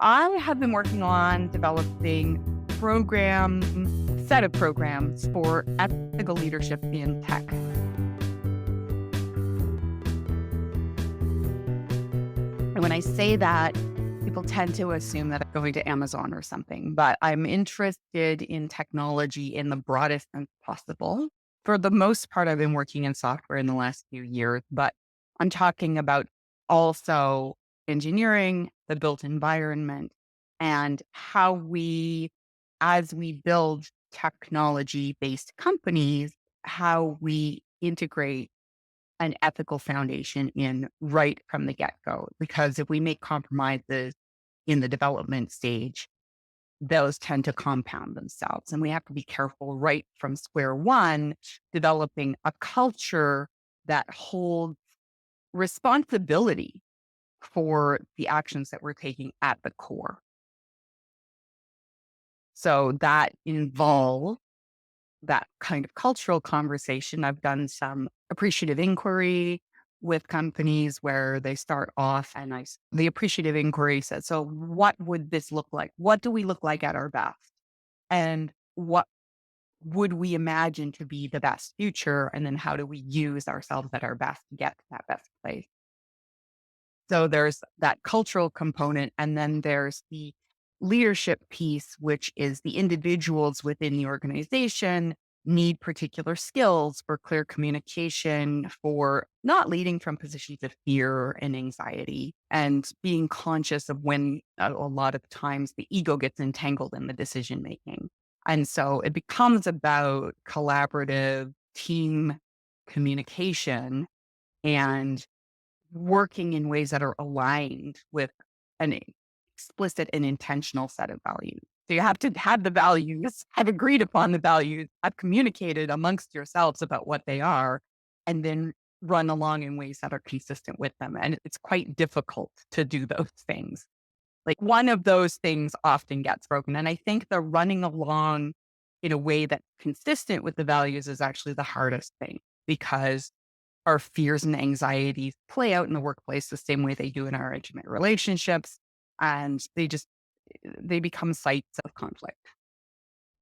I have been working on developing set of programs for ethical leadership in tech. And when I say that, people tend to assume that I'm going to Amazon or something, but I'm interested in technology in the broadest sense possible. For the most part, I've been working in software in the last few years, but I'm talking about also engineering, the built environment, and how as we build technology based companies, how we integrate an ethical foundation in right from the get go. Because if we make compromises in the development stage, those tend to compound themselves. And we have to be careful right from square one, developing a culture that holds responsibility for the actions that we're taking at the core. So that involves that kind of cultural conversation. I've done some appreciative inquiry with companies where they start off and the appreciative inquiry says, so what would this look like? What do we look like at our best? And what would we imagine to be the best future? And then how do we use ourselves at our best to get to that best place? So there's that cultural component. And then there's the leadership piece, which is the individuals within the organization need particular skills for clear communication, for not leading from positions of fear and anxiety, and being conscious of when a lot of times the ego gets entangled in the decision making. And so it becomes about collaborative team communication and working in ways that are aligned with an explicit and intentional set of values. So you have to have the values, have agreed upon the values, have communicated amongst yourselves about what they are, and then run along in ways that are consistent with them. And it's quite difficult to do those things. Like one of those things often gets broken. And I think the running along in a way that's consistent with the values is actually the hardest thing because our fears and anxieties play out in the workplace the same way they do in our intimate relationships. And they become sites of conflict.